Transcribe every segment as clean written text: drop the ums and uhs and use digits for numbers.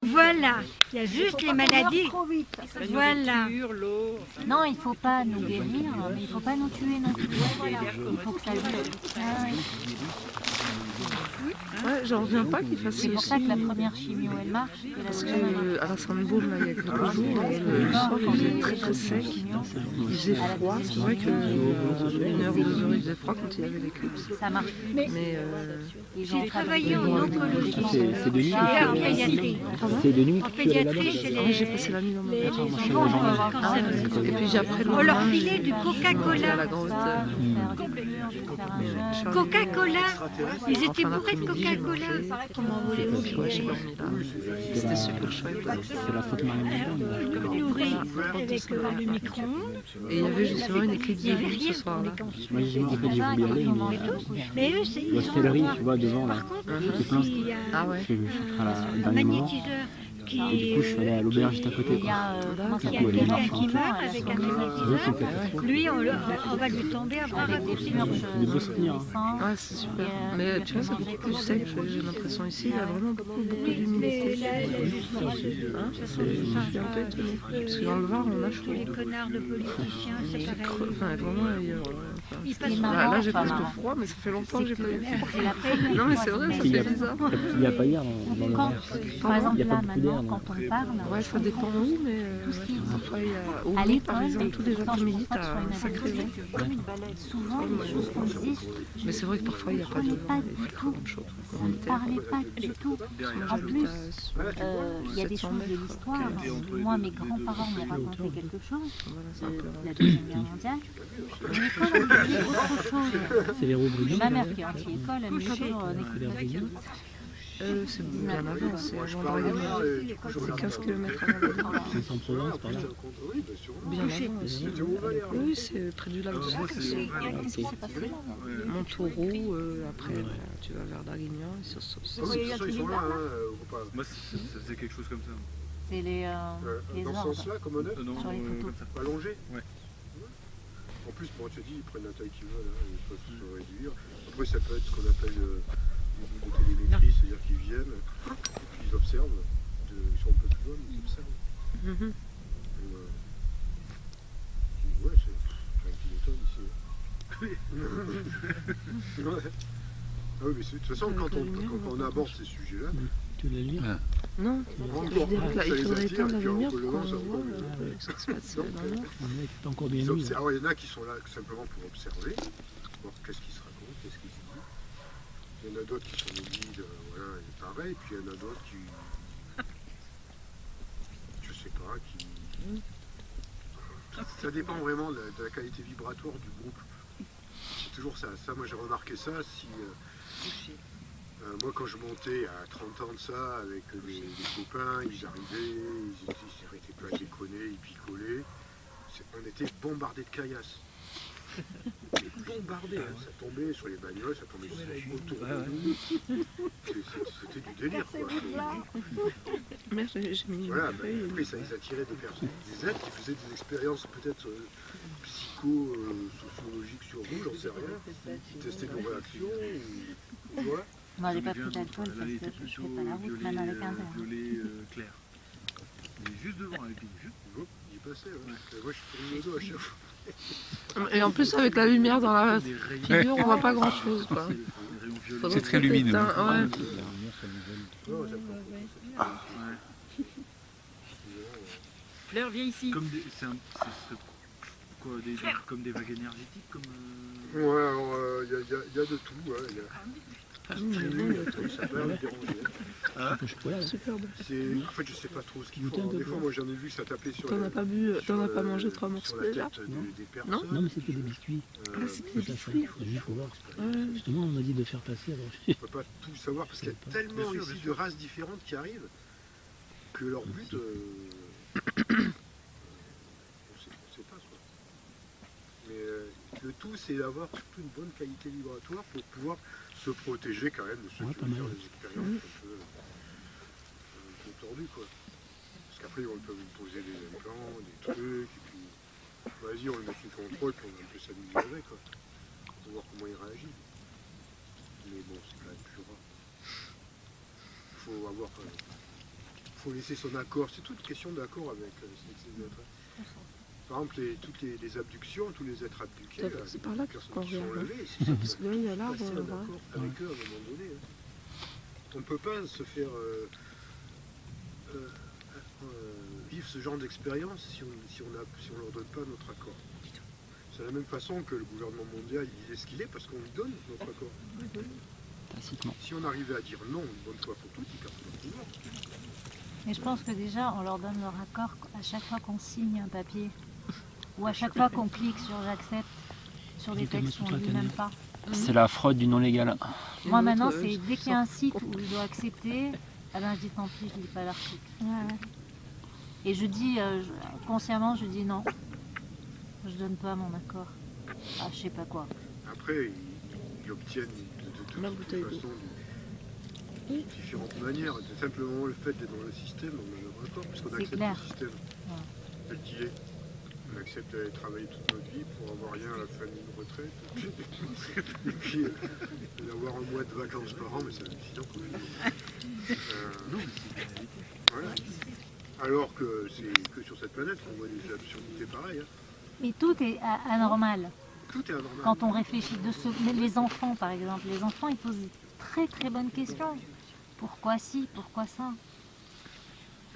Voilà, il y a juste les maladies. Voilà. Non, il ne faut pas nous guérir, mais il ne faut pas nous tuer non plus. Il faut que ça vive. Ah, oui. Ouais, j'en reviens pas qu'il fasse C'est pour ça que la première chimio, elle marche. Et la deuxième, à la Sainte-Baume, là, il y a quelques jours, le soir, il faisait très très sec, il faisait froid. C'est vrai que 1 heure, 2 heures, il faisait froid quand il y avait l'éclipse. ça marche. Mais J'ai travaillé en oncologie C'est de nuit et en pédiatrie. C'est de nuit En que tu allais là-bas. pédiatrie, chez ouais, j'ai les... passé la nuit dans ma maison. Moi, je suis allé en journée. cancéreux. Et puis après le On leur lendemain, filait du à la Coca-Cola. grotte. Coca-Cola. Ils étaient Fin bourrés de d'après-midi, j'ai Coca-Cola. mangé. Comment voulez-vous Puis ouais, j'ai dormi là. C'était super chouette. C'est la faute Marie-Madeleine. nourri avec le micro-ondes. Et il y avait justement une éclipse de lune ce soir-là. Moi, j'ai en fait, j'ai voulu y aller, Mais eux, c'est... la stellerie, tu vois, devant là. Par contre, C'est plein. s'il y a Ah ouais. Je suis à la un dernier moment. magnétiseur Et du coup, je suis allé à l'auberge juste à côté. Il y a, comment ça Il y a s'appelle, quelqu'un qui Bernard meurt Chantal, avec un elle a magnétiseur. Lui, on va lui tomber à bras avec des raccourcis. purges Des beaux souvenirs, hein. sang. Ouais, c'est super. Mais tu vois, c'est beaucoup plus sec, j'ai l'impression ici, il y a vraiment beaucoup d'humidité. Hein, je suis un peu étonnée. Parce que dans le Var, on a chaud. Tous les connards de politiciens, c'est pareil. Enfin, vraiment ailleurs. Ils passent Là, j'ai pas presque marrant. froid, mais ça fait longtemps que j'ai pas eu froid. C'est la peine. Non, mais c'est vrai, ça Il y a- fait bizarre. Il n'y a pas hier dans le Quand, verre. par exemple, Il y a pas là, beaucoup d'air, maintenant, non. quand on parle, Ouais, ça dépend où, mais tout ce qui est dit parfois, il y a au à lit, par l'école, exemple, tous les pourtant, je après-midi, pense pas que ce t'as soit un une sacré vent. souvent, les choses qu'on disait, Mais c'est vrai que parfois, il n'y a pas de parlais vent, pas il du fait tout. vraiment chaud. ça ne parlait pas du tout. En plus, il y a des choses de l'histoire. Moi, mes grands-parents m'ont raconté quelque chose de la Deuxième Guerre mondiale. L'école, elle me dit autre chose. C'est les roues brûlées. Ma mère qui est anti-école, elle me dit toujours C'est bien avant, c'est avant Dragamar. C'est 15 km avant Dragamar. C'est sans Provence par là. Bien avant aussi. Oui, c'est près du lac de Saint-Christophe. Montauroux, après tu vas vers Draguignan. Moi, ça faisait quelque chose comme ça. c'est les Dans ce ordres. sensla, comme honnête, Non, Sur les photos. comme ça. allongé. Ouais. En plus, moi, je te dis, ils prennent la taille qu'ils veulent, hein, ils peuvent se réduire. Après, ça peut être ce qu'on appelle des bouts de télémétrie, c'est-à-dire qu'ils viennent, et puis ils observent, ils sont un peu plus loin, mais ils observent. Ouais, c'est un piloton ici. Ouais. Ah oui, mais de toute façon, quand on aborde ces sujets-là, Tu veux la lire? Non, on je veux dire que là, ça il les faudrait attire, éteindre la puis lumière on pour peut le qu'on voir, ça voit va. ce qui se passe dans le noir. On est tout encore bien Ils nuit. observent. Alors, il y en a qui sont là simplement pour observer, voir qu'est-ce qui se raconte, qu'est-ce qui se dit. Il y en a d'autres qui sont des guides, voilà, et pareil, puis il y en a d'autres qui, je sais pas, qui... Ça dépend vraiment de la qualité vibratoire du groupe. C'est toujours ça. Ça, moi j'ai remarqué ça. Si, moi quand je montais à 30 ans de ça avec des copains, ils arrivaient, ils n'arrêtaient pas à déconner, ils picolaient. On était bombardés de caillasses. Bombardés, hein. Ça tombait sur les bagnoles, ça tombait autour de nous. C'était du délire, quoi. Merde, j'ai mis une Voilà, feuille. après ça les attirait des personnes, des êtres qui faisaient des expériences peut-être psycho-sociologiques sur vous, j'en sais rien, qui testaient nos réactions, tu vois. Moi, j'ai pas pris d'alcool parce Elle était que je plutôt fais pas la route, même avec un verre. violet clair. Il est juste devant avec une jupe. Il est passé, ouais. Moi je suis tourné le dos à chaque fois. Et en plus, avec la lumière dans la figure, on voit pas grand-chose. Quoi. C'est très lumineux. Ouais. Non, j'apprends. Fleur, viens ici. Comme des, c'est quoi, comme des vagues énergétiques, comme. Ouais, alors il y a de tout, ouais. Il y a tout, ça peut me déranger. Que je pourrais aller. Superbe. En fait, je sais pas trop ce qu'il faut. Des fois, moi j'en ai vu que ça tapait sur T'en as pas bu, t'en as pas mangé 3 sur morceaux la déjà? tête des personnes. Non. Non, mais c'était des biscuits. C'était des Ça, biscuits. c'est juste pour voir. Ouais. Justement, on m'a dit de faire passer. Alors, On peut pas tout savoir parce qu'il y a tellement ici de races différentes qui arrivent que leur but, on sait pas quoi. Mais le tout, c'est d'avoir surtout une bonne qualité vibratoire pour pouvoir se protéger quand même de ceux Ouais, qui pas vont faire mal. des expériences un peu tordues, quoi. Parce qu'après, ils peuvent nous poser des implants, des trucs, et puis vas-y, on le met sous contrôle, puis on va un peu s'amuser avec, quoi. Pour voir comment il réagit. Mais bon, c'est quand même plus rare. faut laisser son accord. C'est toute question d'accord avec ces êtres. Par exemple, toutes les abductions, tous les êtres abduqués, C'est par là les qu'on personnes qui sont regarde. enlevées, c'est ça, Parce que là, il y a l'arbre, passer on un va. accord avec eux à un moment donné. On ne peut pas se faire vivre ce genre d'expérience si on leur donne pas notre accord. C'est de la même façon que le gouvernement mondial il est ce qu'il est parce qu'on lui donne notre accord. Tacitement. Si on arrivait à dire non une bonne fois pour toutes, ils perdent leur pouvoir. Mais je pense que déjà, on leur donne leur accord à chaque fois qu'on signe un papier. Ou à chaque fois qu'on clique sur j'accepte sur des textes qu'on ne lit même pas. C'est la fraude du non légal. Moi maintenant, c'est dès qu'il y a un site où je dois accepter, ah ben je dis tant pis, je lis pas l'article. Et je dis, consciemment, je dis non. Je donne pas mon accord. Ah, je sais pas quoi. Après, ils obtiennent de La toute bouteille d'eau. façon de différentes manières. C'est simplement le fait d'être dans le système, on a notre accord, puisqu'on C'est accepte clair. le système tel qu'il est. On accepte d'aller travailler toute notre vie pour avoir rien à la fin d'une retraite. Et puis d'avoir un mois de vacances par an, mais c'est hallucinant quand même. Voilà. Alors que c'est que sur cette planète qu'on voit des absurdités pareilles. Hein. Et tout est anormal. Tout est anormal. Quand on réfléchit les enfants par exemple, les enfants ils posent des très très bonnes questions. Pourquoi ci, pourquoi ça?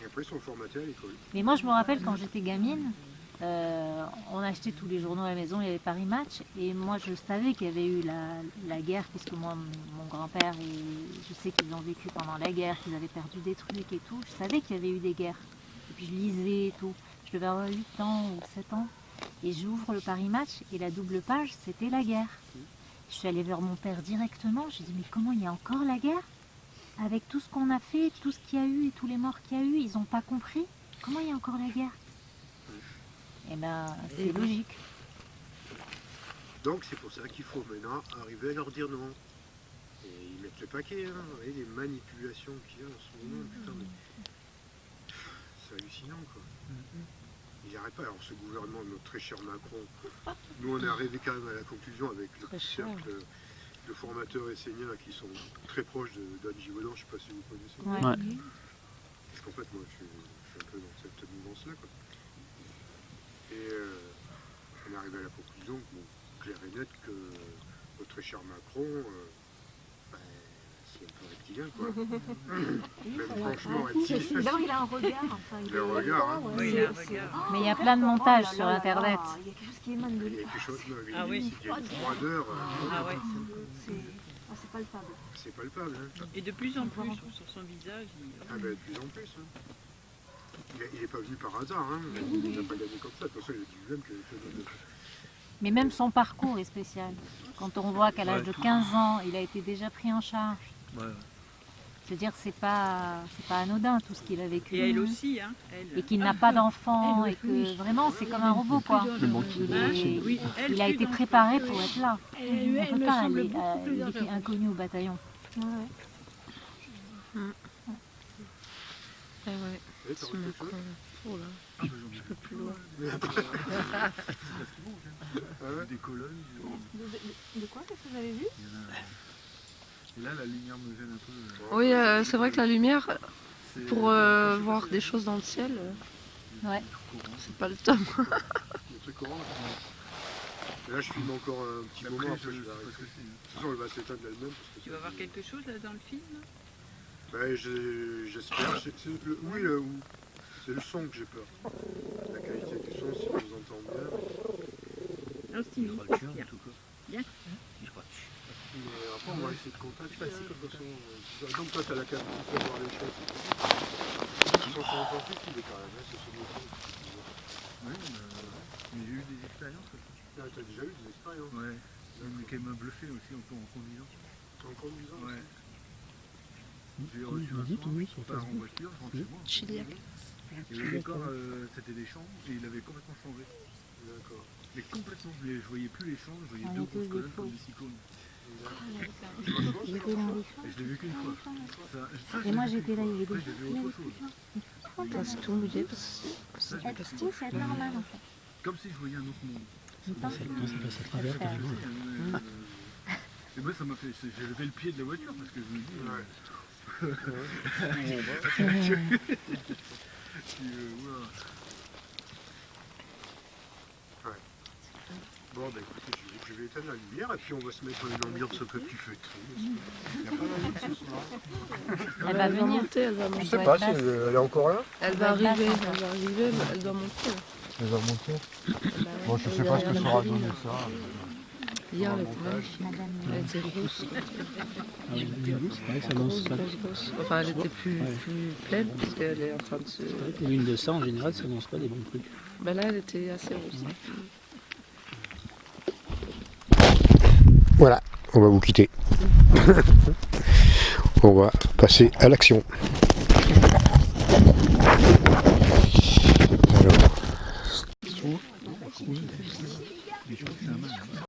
Et après ils sont formatés à l'école. Mais moi je me rappelle quand j'étais gamine, on achetait tous les journaux à la maison, il y avait Paris Match, et moi je savais qu'il y avait eu la guerre, puisque moi mon grand-père, je sais qu'ils ont vécu pendant la guerre, qu'ils avaient perdu des trucs et tout, je savais qu'il y avait eu des guerres. Et puis je lisais et tout, je devais avoir 8 ans ou 7 ans, et j'ouvre le Paris Match, et la double page c'était la guerre. Je suis allée vers mon père directement, j'ai dit mais comment il y a encore la guerre? Avec tout ce qu'on a fait, tout ce qu'il y a eu et tous les morts qu'il y a eu, ils n'ont pas compris? Comment il y a encore la guerre? Eh ben, c'est logique. Donc c'est pour ça qu'il faut maintenant arriver à leur dire non. Et ils mettent le paquet, hein. Vous voyez les manipulations qu'il y a en ce moment, putain, mais... c'est hallucinant quoi. Ils n'arrêtent pas. Alors ce gouvernement de notre très cher Macron, nous on est arrivé quand même à la conclusion avec le cercle de formateurs esséniens là, qui sont très proches d'Anne Givaudan, je ne sais pas si vous connaissez. Ouais. Parce qu'en fait moi je suis un peu dans cette mouvance là quoi. Et on est arrivé à la conclusion, bon, clair et net, que notre très cher Macron, c'est un peu reptilien, quoi. Même franchement, reptilien. D'abord, il a un regard. Enfin, Il a un regard, hein. Oui, il a un regard. Mais il y a plein de montages sur Internet. Il y a quelque chose qui émane de Il y lui. a quelque chose, non, Ah oui. il y a une froideur, Ah ouais. C'est palpable. c'est palpable. Hein. Et de plus en plus sur son visage. Ah ben, de plus en plus. Hein. Il n'est pas venu par hasard, hein. Il n'a pas gagné comme ça. De toute façon, il a dit lui-même qu'il avait fait de... Mais même son parcours est spécial. Quand on voit qu'à l'âge de 15 ans, il a été déjà pris en charge. Ouais. C'est-à-dire que c'est pas anodin tout ce qu'il a vécu. Et elle aussi, hein. Et qu'il n'a pas d'enfant et que vraiment c'est comme un robot quoi. Le bon qui Oui, elle, Il a plus été d'enfants. préparé pour être là. Elle On peut me pas semble aller, beaucoup plus il était intéressante. inconnu au bataillon. Ah ouais, Eh, t'as ce envie de Macron. faire Oh là, Ah, bah, je peux plus loin. Ah ouais. des colonnes. De quoi? Qu'est-ce que vous avez vu? Il y en a... Et là, la lumière me gêne un peu. Oui, c'est vrai que la lumière, C'est- pour voir des choses dans le ciel, Ouais. c'est pas le top. Le truc orange. Et là, je filme encore un petit Après, moment, je après je sais vais pas arrêter. ce que c'est. De toute façon, elle va s'éteindre d'elle-même. parce que Tu ça- vas voir quelque chose là dans le film là? Ben, j'espère. Oui, c'est le son que j'ai peur. La qualité du son, si on nous entend bien. Ah, si, Il croit le chien, bien. tout quoi. Bien. Il croit. Mais après, on va essayer de contacter. De toute façon, donc toi, t'as la capacité de voir les choses. Ils sont sensibles quand même, hein, c'est ce métier. Oui, mais j'ai eu des expériences. Ah, t'as déjà eu des expériences Ouais. Mais qui m'a bluffé aussi en conduisant. en conduisant. Ouais. J'ai Oui, reçu tu un m'as dit, son, oui, je sur pars en Facebook. voiture, je rentre chez moi. Chiliac. Et le décor, c'était des champs, et il avait complètement changé. D'accord. Mais complètement, je voyais plus les champs, je voyais On deux est tous grosses colonnes des comme faux. des cyclones. J'étais dans les Et je l'ai vu qu'une fois. Ça, Et moi j'étais là, il y avait Après, des j'ai vu autre chose. Putain, c'est tout mouillé parce que Ça, Être petit, c'est être normal en fait. comme si je voyais un autre monde. Quand ça passe à travers, carrément. Et moi, ça m'a fait. J'ai levé le pied de la voiture parce que je me dis. Ouais. Bon, bah écoutez, je vais éteindre la lumière et puis on va se mettre dans une ambiance un peu plus feutrée. Il n'y a pas d'invite ce soir. Elle va venir. monter, elle va Je monter. sais pas si elle est encore là. Elle va arriver, elle doit monter. Elle va monter. Bon, je sais Elle pas est ce que derrière sera la donné cabine. ça. Hier, elle était magnifique. Elle était grosse. Ah oui, c'est vrai que ça danse Grosse, pas. grosse, grosse. Enfin, elle était plus pleine parce qu'elle est en train de se... Les vignes de ça, en général, ça danse pas des bons trucs. Ben là, elle était assez grosse. Voilà, on va vous quitter. On va passer à l'action. Alors.